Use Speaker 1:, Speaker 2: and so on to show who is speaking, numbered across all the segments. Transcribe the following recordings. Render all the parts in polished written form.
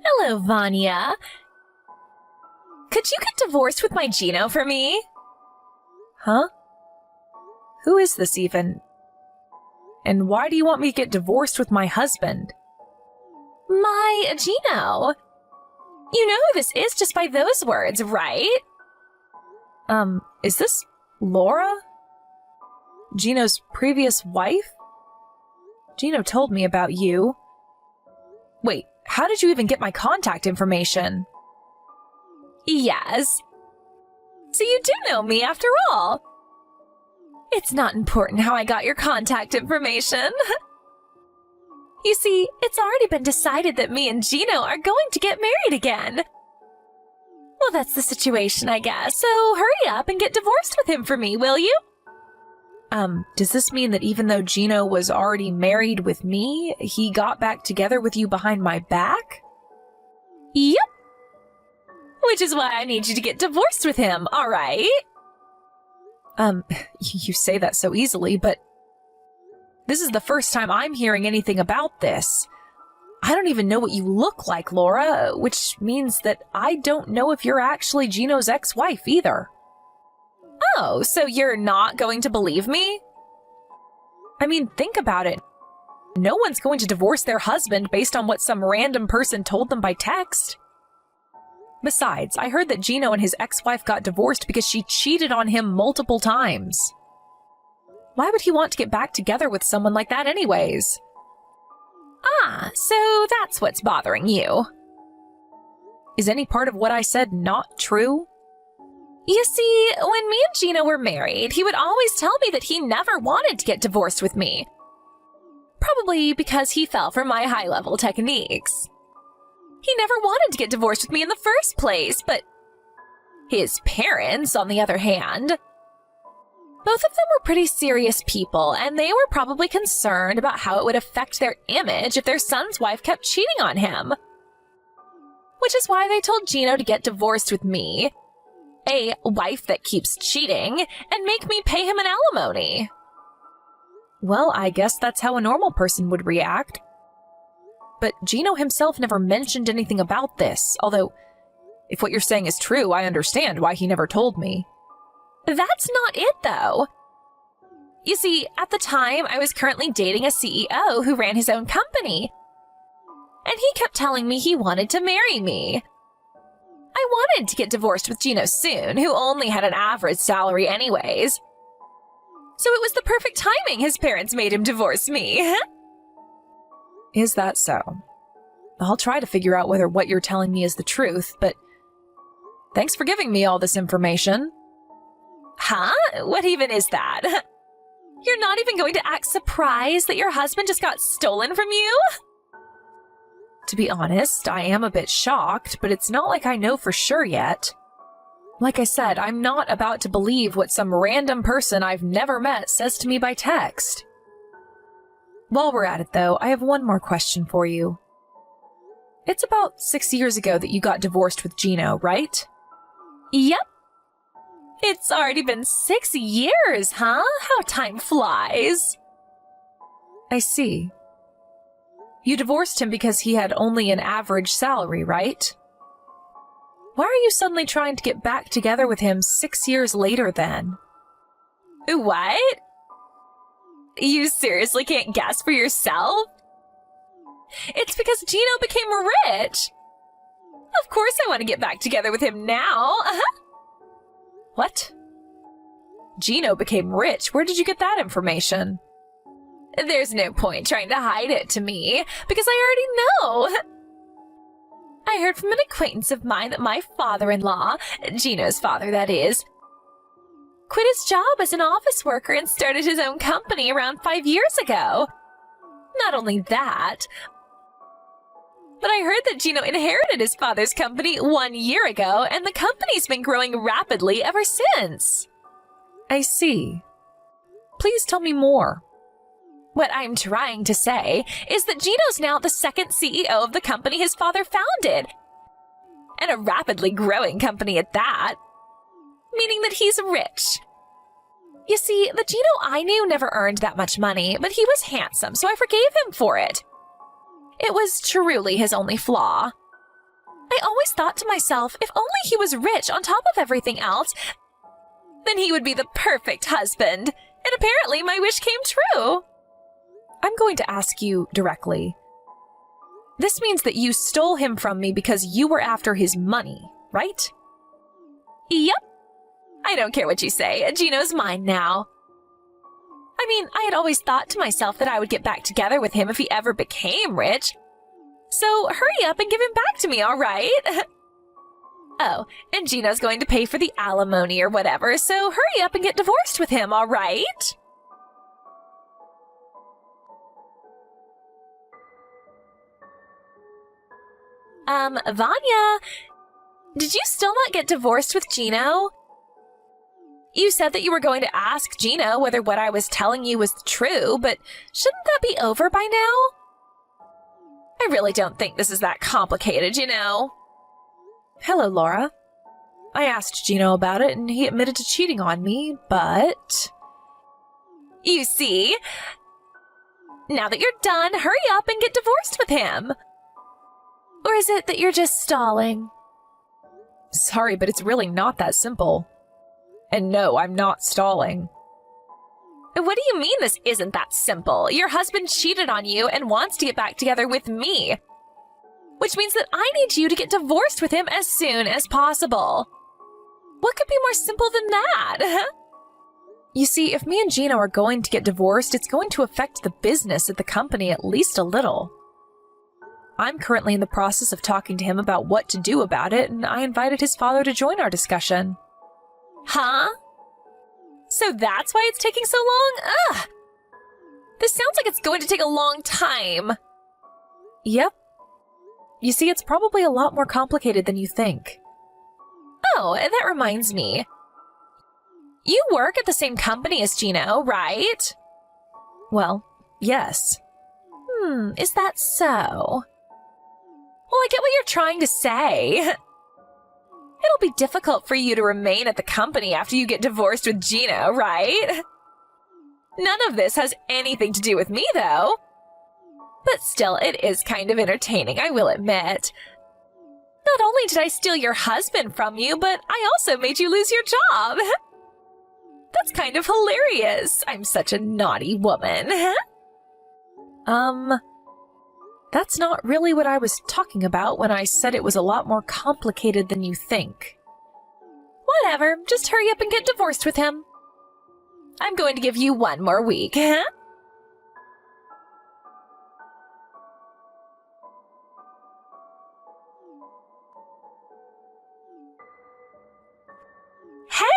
Speaker 1: Hello, Vanya. Could you get divorced with my Gino for me?
Speaker 2: Huh? Who is this even? And why do you want me to get divorced with my husband?
Speaker 1: My Gino. You know who this is just by those words, right?
Speaker 2: Is this Laura? Gino's previous wife? Gino told me about you. Wait, how did you even get my contact information?
Speaker 1: Yes. So you do know me after all. It's not important how I got your contact information. You see, it's already been decided that me and Gino are going to get married again. Well, that's the situation, I guess, so hurry up and get divorced with him for me, will you?
Speaker 2: Does this mean that even though Gino was already married with me, he got back together with you behind my back?
Speaker 1: Yep. Which is why I need you to get divorced with him, all right?
Speaker 2: You say that so easily, but this is the first time I'm hearing anything about this. I don't even know what you look like, Laura, which means that I don't know if you're actually Gino's ex-wife either.
Speaker 1: Oh, so you're not going to believe me?
Speaker 2: I mean, think about it. No one's going to divorce their husband based on what some random person told them by text. Besides, I heard that Gino and his ex-wife got divorced because she cheated on him multiple times. Why would he want to get back together with someone like that anyways?
Speaker 1: Ah, so that's what's bothering you.
Speaker 2: Is any part of what I said not true?
Speaker 1: You see, when me and Gino were married, he would always tell me that he never wanted to get divorced with me. Probably because he fell for my high-level techniques. He never wanted to get divorced with me in the first place, but his parents, on the other hand, both of them were pretty serious people, and they were probably concerned about how it would affect their image if their son's wife kept cheating on him. Which is why they told Gino to get divorced with me, a wife that keeps cheating, and make me pay him an alimony.
Speaker 2: Well, I guess that's how a normal person would react. But Gino himself never mentioned anything about this, although, if what you're saying is true, I understand why he never told me.
Speaker 1: That's not it, though. You see, at the time, I was currently dating a CEO who ran his own company, and he kept telling me he wanted to marry me. I wanted to get divorced with Gino soon, who only had an average salary anyways. So it was the perfect timing his parents made him divorce me.
Speaker 2: Is that so? I'll try to figure out whether what you're telling me is the truth, but thanks for giving me all this information.
Speaker 1: Huh? What even is that? You're not even going to act surprised that your husband just got stolen from you?
Speaker 2: To be honest, I am a bit shocked, but it's not like I know for sure yet. Like I said, I'm not about to believe what some random person I've never met says to me by text. While we're at it, though, I have one more question for you. It's about 6 years ago that you got divorced with Gino, right?
Speaker 1: Yep. It's already been 6 years, huh? How time flies.
Speaker 2: I see. You divorced him because he had only an average salary, right? Why are you suddenly trying to get back together with him 6 years later then?
Speaker 1: What? You seriously can't guess for yourself? It's because Gino became rich. Of course I want to get back together with him now.
Speaker 2: What? Gino became rich? Where did you get that information?
Speaker 1: There's no point trying to hide it to me, because I already know. I heard from an acquaintance of mine that my father-in-law, Gino's father that is, quit his job as an office worker and started his own company around 5 years ago. Not only that, but I heard that Gino inherited his father's company 1 year ago, and the company's been growing rapidly ever since.
Speaker 2: I see. Please tell me more.
Speaker 1: What I'm trying to say is that Gino's now the second CEO of the company his father founded, and a rapidly growing company at that, meaning that he's rich. You see, the Gino I knew never earned that much money, but he was handsome, so I forgave him for it. It was truly his only flaw. I always thought to myself, if only he was rich on top of everything else, then he would be the perfect husband. And apparently my wish came true.
Speaker 2: I'm going to ask you directly. This means that you stole him from me because you were after his money, right?
Speaker 1: Yep. I don't care what you say. Gino's mine now. I mean, I had always thought to myself that I would get back together with him if he ever became rich. So hurry up and give him back to me, all right? Oh, and Gino's going to pay for the alimony or whatever, so hurry up and get divorced with him, all right? Vanya, did you still not get divorced with Gino? You said that you were going to ask Gino whether what I was telling you was true, but shouldn't that be over by now? I really don't think this is that complicated, you know.
Speaker 2: Hello, Laura. I asked Gino about it, and he admitted to cheating on me, but...
Speaker 1: You see? Now that you're done, hurry up and get divorced with him. Or is it that you're just stalling?
Speaker 2: Sorry, but it's really not that simple. And no, I'm not stalling.
Speaker 1: What do you mean this isn't that simple? Your husband cheated on you and wants to get back together with me. Which means that I need you to get divorced with him as soon as possible. What could be more simple than that?
Speaker 2: You see, if me and Gino are going to get divorced, it's going to affect the business at the company at least a little. I'm currently in the process of talking to him about what to do about it, and I invited his father to join our discussion.
Speaker 1: Huh? So that's why it's taking so long? Ugh! This sounds like it's going to take a long time.
Speaker 2: Yep. You see, it's probably a lot more complicated than you think.
Speaker 1: Oh, that reminds me. You work at the same company as Gino, right?
Speaker 2: Well, yes.
Speaker 1: Is that so? Well, I get what you're trying to say. It'll be difficult for you to remain at the company after you get divorced with Gino, right? None of this has anything to do with me, though. But still, it is kind of entertaining, I will admit. Not only did I steal your husband from you, but I also made you lose your job. That's kind of hilarious. I'm such a naughty woman.
Speaker 2: That's not really what I was talking about when I said it was a lot more complicated than you think.
Speaker 1: Whatever, just hurry up and get divorced with him. I'm going to give you 1 more week, huh?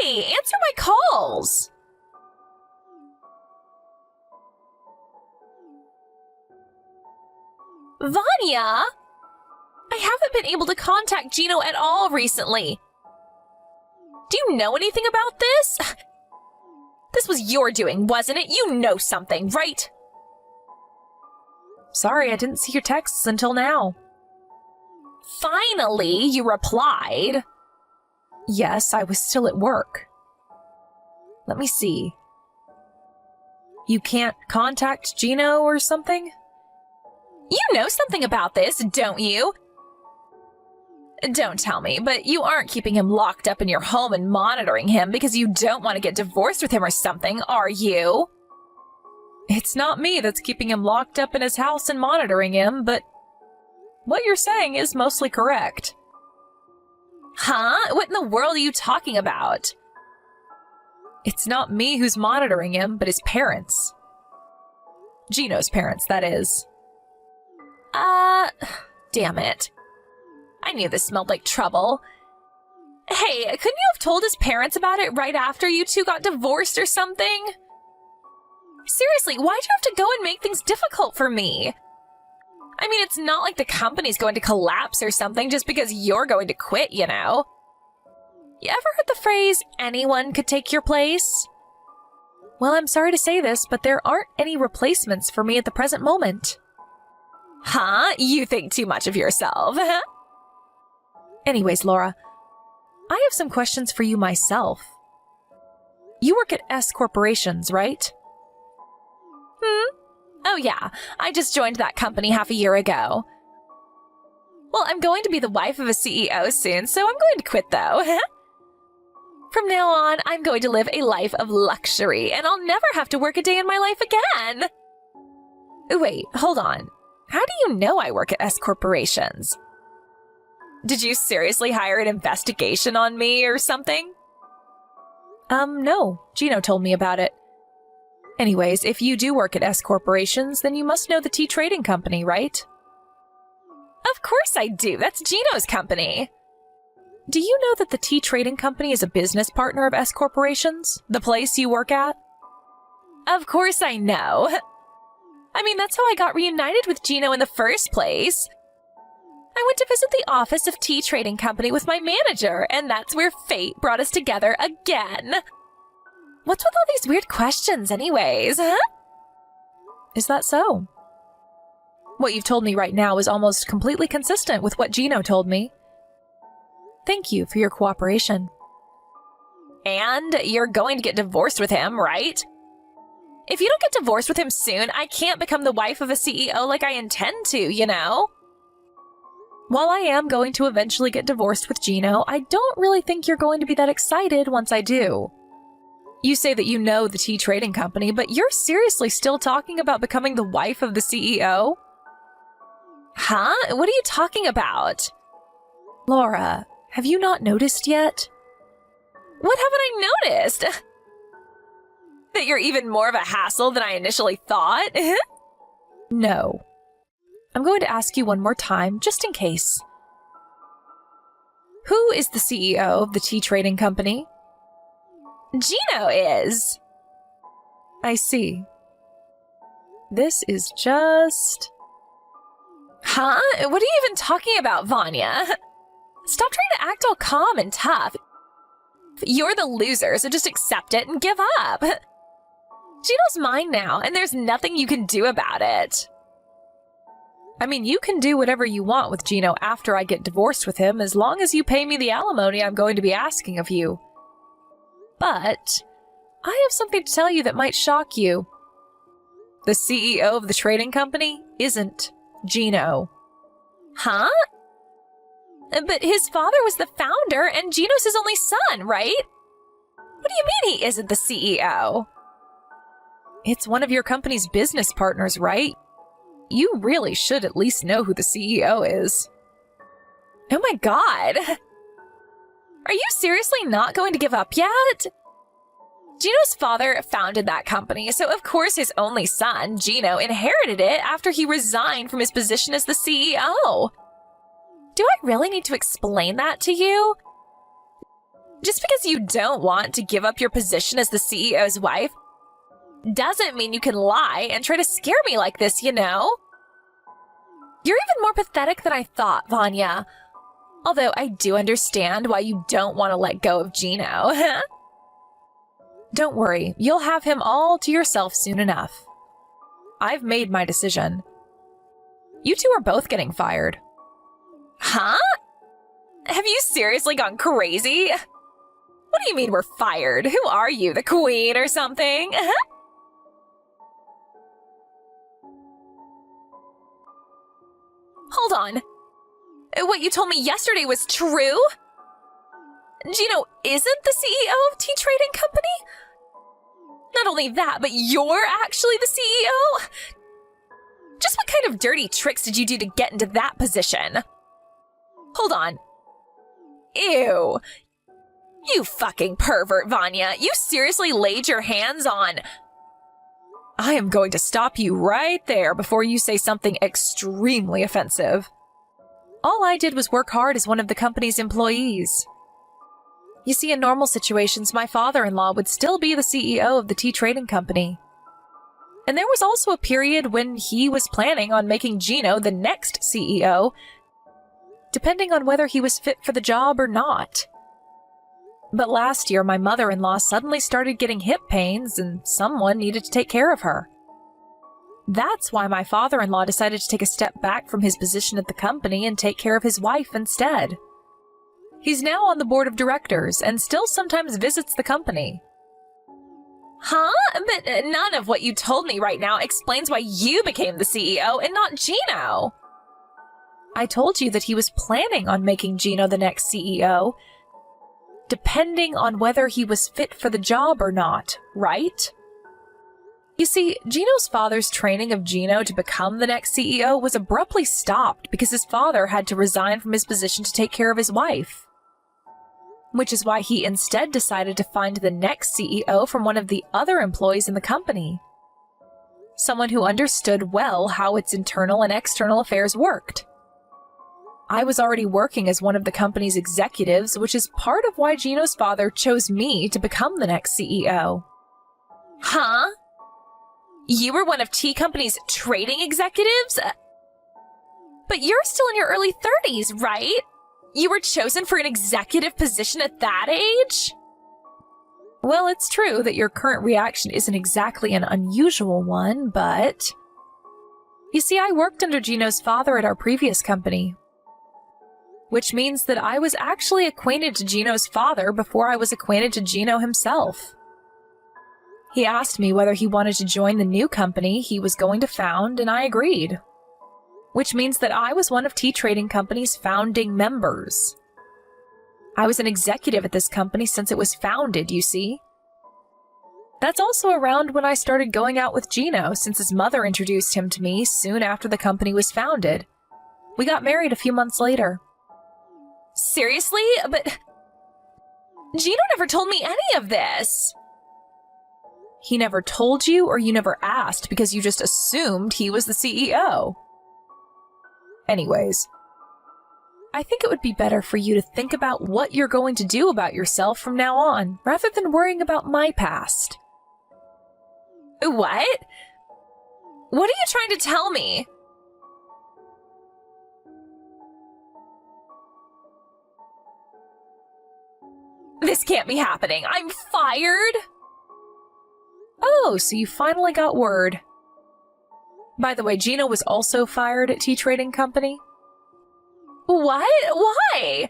Speaker 1: Hey, answer my calls! Vanya! I haven't been able to contact Gino at all recently. Do you know anything about this? This was your doing, wasn't it? You know something, right?
Speaker 2: Sorry, I didn't see your texts until now.
Speaker 1: Finally, you replied.
Speaker 2: Yes, I was still at work. Let me see. You can't contact Gino or something?
Speaker 1: You know something about this, don't you? Don't tell me, but you aren't keeping him locked up in your home and monitoring him because you don't want to get divorced with him or something, are you?
Speaker 2: It's not me that's keeping him locked up in his house and monitoring him, but what you're saying is mostly correct.
Speaker 1: Huh? What in the world are you talking about?
Speaker 2: It's not me who's monitoring him, but his parents. Gino's parents, that is.
Speaker 1: Damn it. I knew this smelled like trouble. Hey, couldn't you have told his parents about it right after you two got divorced or something? Seriously, why'd you have to go and make things difficult for me? I mean, it's not like the company's going to collapse or something just because you're going to quit, you know? You ever heard the phrase, anyone could take your place?
Speaker 2: Well, I'm sorry to say this, but there aren't any replacements for me at the present moment.
Speaker 1: Huh? You think too much of yourself.
Speaker 2: Anyways, Laura, I have some questions for you myself. You work at S Corporations, right?
Speaker 1: Oh yeah, I just joined that company half a year ago. Well, I'm going to be the wife of a CEO soon, so I'm going to quit though. From now on, I'm going to live a life of luxury, and I'll never have to work a day in my life again. Wait, hold on. How do you know I work at S Corporations? Did you seriously hire an investigation on me or something? No. Gino told me about it. Anyways, if you do work at S Corporations, then you must know the tea trading company, right? Of course I do. That's Gino's company. Do you know that the tea trading company is a business partner of S Corporations, the place you work at? Of course I know. I mean, that's how I got reunited with Gino in the first place. I went to visit the office of tea trading company with my manager, and that's where fate brought us together again. What's with all these weird questions anyways, huh? Is that so? What you've told me right now is almost completely consistent with what Gino told me. Thank you for your cooperation. And you're going to get divorced with him, right? If you don't get divorced with him soon, I can't become the wife of a CEO like I intend to, you know? While I am going to eventually get divorced with Gino, I don't really think you're going to be that excited once I do. You say that you know the tea trading company, but you're seriously still talking about becoming the wife of the CEO? Huh? What are you talking about? Laura, have you not noticed yet? What haven't I noticed? That you're even more of a hassle than I initially thought? No. I'm going to ask you one more time, just in case. Who is the CEO of the tea trading company? Gino is. I see. This is just... Huh? What are you even talking about, Vanya? Stop trying to act all calm and tough. You're the loser, so just accept it and give up. Gino's mine now, and there's nothing you can do about it. I mean, you can do whatever you want with Gino after I get divorced with him, as long as you pay me the alimony I'm going to be asking of you. But I have something to tell you that might shock you. The CEO of the trading company isn't Gino. Huh? But his father was the founder, and Gino's his only son, right? What do you mean he isn't the CEO? It's one of your company's business partners, right? You really should at least know who the CEO is. Oh my god! Are you seriously not going to give up yet? Gino's father founded that company, so of course his only son, Gino, inherited it after he resigned from his position as the CEO. Do I really need to explain that to you? Just because you don't want to give up your position as the CEO's wife doesn't mean you can lie and try to scare me like this, you know? You're even more pathetic than I thought, Vanya. Although I do understand why you don't want to let go of Gino. Don't worry, you'll have him all to yourself soon enough. I've made my decision. You two are both getting fired. Huh? Have you seriously gone crazy? What do you mean we're fired? Who are you, the queen or something? Hold on. What you told me yesterday was true? Gino isn't the CEO of tea trading company? Not only that, but you're actually the CEO? Just what kind of dirty tricks did you do to get into that position? Hold on. Ew. You fucking pervert, Vanya. You seriously laid your hands on... I am going to stop you right there before you say something extremely offensive. All I did was work hard as one of the company's employees. You see, in normal situations, my father-in-law would still be the CEO of the tea trading company. And there was also a period when he was planning on making Gino the next CEO, depending on whether he was fit for the job or not. But last year, my mother-in-law suddenly started getting hip pains, and someone needed to take care of her. That's why my father-in-law decided to take a step back from his position at the company and take care of his wife instead. He's now on the board of directors and still sometimes visits the company. Huh? But none of what you told me right now explains why you became the CEO and not Gino.
Speaker 2: I told you that he was planning on making Gino the next CEO, depending on whether he was fit for the job or not, right? You see, Gino's father's training of Gino to become the next CEO was abruptly stopped because his father had to resign from his position to take care of his wife. Which is why he instead decided to find the next CEO from one of the other employees in the company. Someone who understood well how its internal and external affairs worked. I was already working as one of the company's executives, which is part of why Gino's father chose me to become the next CEO.
Speaker 1: Huh? You were one of T Company's trading executives? But you're still in your early 30s, right? You were chosen for an executive position at that age?
Speaker 2: Well, it's true that your current reaction isn't exactly an unusual one, but... You see, I worked under Gino's father at our previous company, which means that I was actually acquainted to Gino's father before I was acquainted to Gino himself. He asked me whether he wanted to join the new company he was going to found, and I agreed. Which means that I was one of T Trading Company's founding members. I was an executive at this company since it was founded, you see. That's also around when I started going out with Gino, since his mother introduced him to me soon after the company was founded. We got married a few months later.
Speaker 1: Seriously? But Gino never told me any of this.
Speaker 2: He never told you, or you never asked because you just assumed he was the CEO. Anyways, I think it would be better for you to think about what you're going to do about yourself from now on, rather than worrying about my past.
Speaker 1: What? What are you trying to tell me? This can't be happening. I'm fired?
Speaker 2: Oh, so you finally got word. By the way, Gino was also fired at T Trading Company.
Speaker 1: What? Why?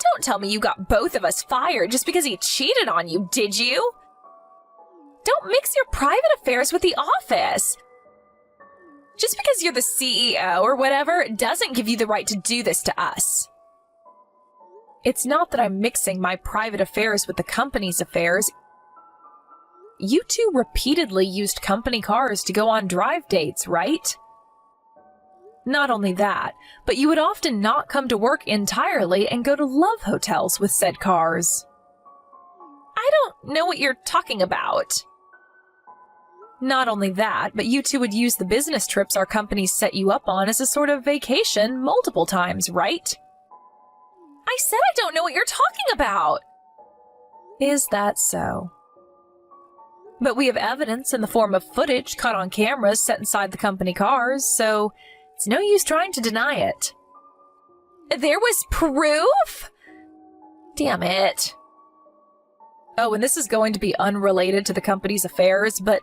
Speaker 1: Don't tell me you got both of us fired just because he cheated on you, did you? Don't mix your private affairs with the office. Just because you're the CEO or whatever doesn't give you the right to do this to us.
Speaker 2: It's not that I'm mixing my private affairs with the company's affairs. You two repeatedly used company cars to go on drive dates, right? Not only that, but you would often not come to work entirely and go to love hotels with said cars.
Speaker 1: I don't know what you're talking about.
Speaker 2: Not only that, but you two would use the business trips our companies set you up on as a sort of vacation multiple times, right?
Speaker 1: I said I don't know what you're talking about.
Speaker 2: Is that so? But we have evidence in the form of footage caught on cameras set inside the company cars, so it's no use trying to deny it.
Speaker 1: There was proof? Damn it.
Speaker 2: Oh, and this is going to be unrelated to the company's affairs, but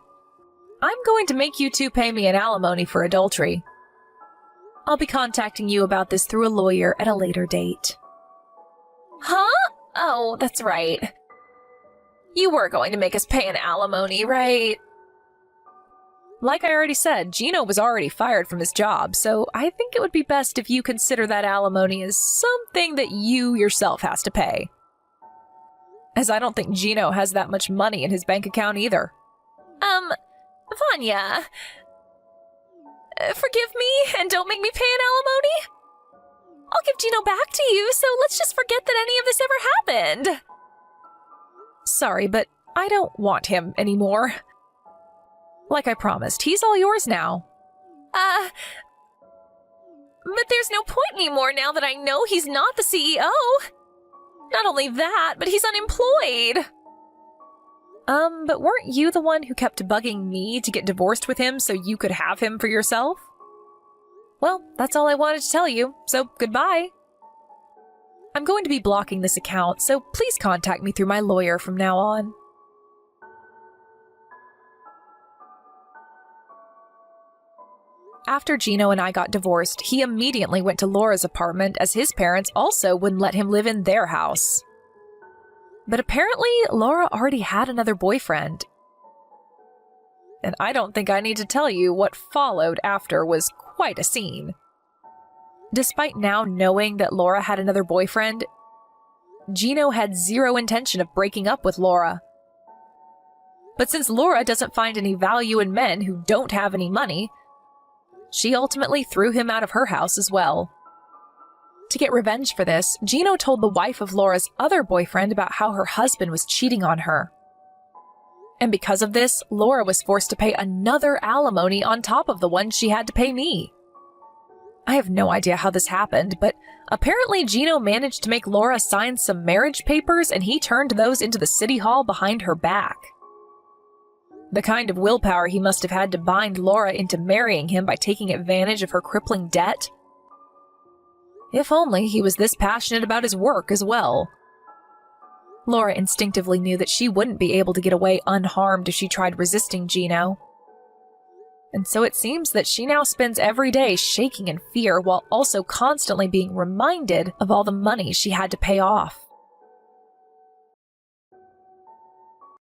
Speaker 2: I'm going to make you two pay me an alimony for adultery. I'll be contacting you about this through a lawyer at a later date.
Speaker 1: Huh? Oh, that's right. You were going to make us pay an alimony, right?
Speaker 2: Like I already said, Gino was already fired from his job, so I think it would be best if you consider that alimony as something that you yourself has to pay. As I don't think Gino has that much money in his bank account either.
Speaker 1: Vanya, forgive me and don't make me pay an alimony. I'll give Gino back to you, so let's just forget that any of this ever happened.
Speaker 2: Sorry, but I don't want him anymore. Like I promised, he's all yours now.
Speaker 1: But there's no point anymore now that I know he's not the CEO. Not only that, but he's unemployed.
Speaker 2: But weren't you the one who kept bugging me to get divorced with him so you could have him for yourself? Well, that's all I wanted to tell you, so goodbye. I'm going to be blocking this account, so please contact me through my lawyer from now on. After Gino and I got divorced, he immediately went to Laura's apartment as his parents also wouldn't let him live in their house. But apparently, Laura already had another boyfriend. And I don't think I need to tell you what followed after was quite a scene. Despite now knowing that Laura had another boyfriend, Gino had zero intention of breaking up with Laura. But since Laura doesn't find any value in men who don't have any money, she ultimately threw him out of her house as well. To get revenge for this, Gino told the wife of Laura's other boyfriend about how her husband was cheating on her. And because of this, Laura was forced to pay another alimony on top of the one she had to pay me. I have no idea how this happened, but apparently Gino managed to make Laura sign some marriage papers, and he turned those into the city hall behind her back. The kind of willpower he must have had to bind Laura into marrying him by taking advantage of her crippling debt. If only he was this passionate about his work as well. Laura instinctively knew that she wouldn't be able to get away unharmed if she tried resisting Gino. And so it seems that she now spends every day shaking in fear while also constantly being reminded of all the money she had to pay off.